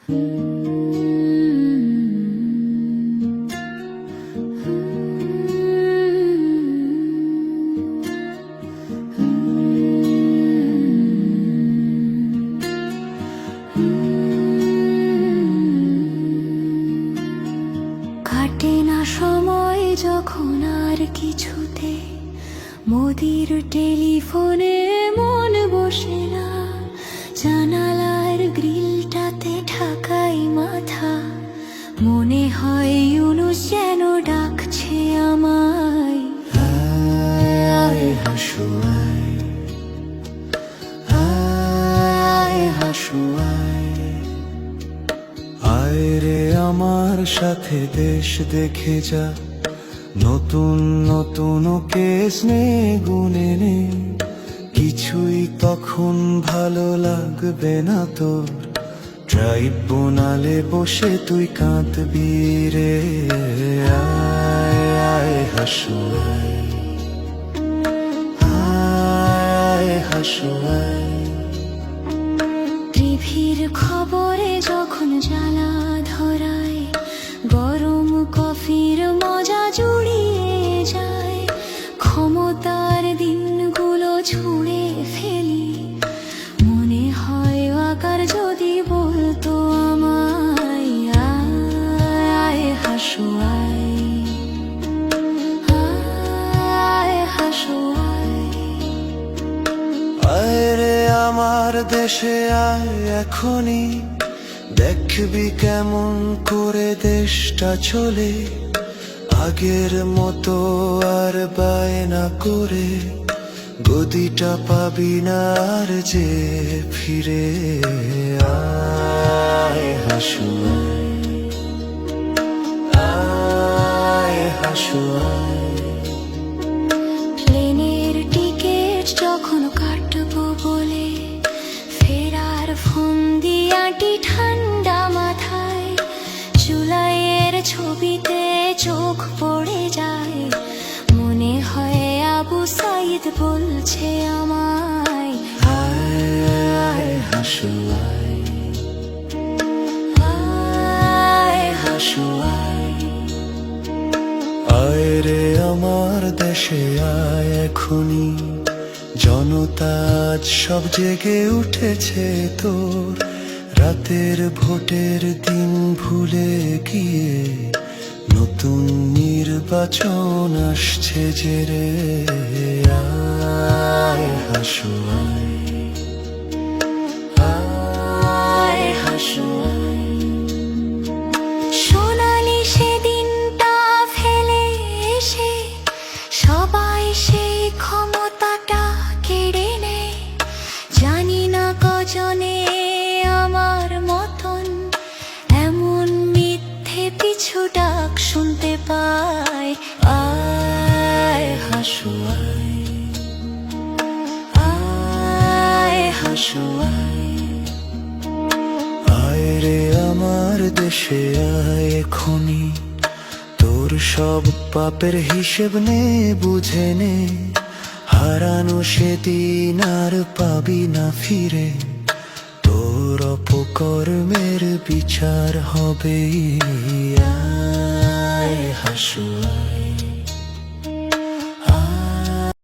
কাটে না সময় যখন আর কিছুতে, মোদির টেলিফোনে মন বসে না, জানালার গ্রিলটাতে ঢাকাই মাথা, মনে হয় ইউনুস যেন ডাকছে আমায়। আয় হাসু আয়, আয় হাসু আয়, আয় রে আমার সাথে দেশ দেখে যা, নতুন নতুন কেস নে গুনে নে, কিছুই তখন ভালো লাগবে না তোর, ট্রাইব্যুনালে বসে তুই কাঁদবি রে। আয় আয় হাসু আয়, আয় হাসু আয়। টিভির খবরে যখন জ্বালা ধরায়, গরম কফির মজা জুড়িয়ে যায়, ক্ষমতার দিনগুলো ছুঁড়ে ফেলি, মনে হয় আকার যদি বলতো আমায়। আয় হাসু আয়, আয় হাসু আয়। আয় রে আমার দেশে আয় এখনই, দেখবি কেমন করে দেশটা চলে, আগের মতো আর বায়না করে গদিটা পাবি না আর যে ফিরে। আয় হাসু আয়, আয় হাসু আয়। প্লেনের টিকিট যখন কাটবো বলে, ফেরার ফোন দিয়াটি ঠান্ডা মাথায়, জুলাইয়ের ছবিতে চোখ পড়ে যায়, মনে হয় আবু সাইদ বলছে আমায়। আয় হাসু আয়, আয় হাসু আয়। আয় রে আমার দেশে আয় এখনই, জনতা আজ সব জেগে উঠেছে তোর, রাতের ভোটের দিন ভুলে গিয়ে নতুন নির্বাচন আসছে যে রে। আয় হাসু আয়, আয় হাসু আয়। সোনালি সেদিনটা ফেলে এসে সবাই সেই ক্ষমতাটা কেড়ে নেয়, জানি না কজনে আমার মতন এমন মিথ্যে পিছু ডাক শুনতে পায়। আয় হাসু আয়, আয় হাসু আয়। আয় রে আমার দেশে আয় এখনই, তোর সব পাপের হিসেব নে বুঝে নে, হারানো সেদিন আর পাবি না ফিরে, তোর অপকর্মের বিচার হবে। আয় হাসু আয়,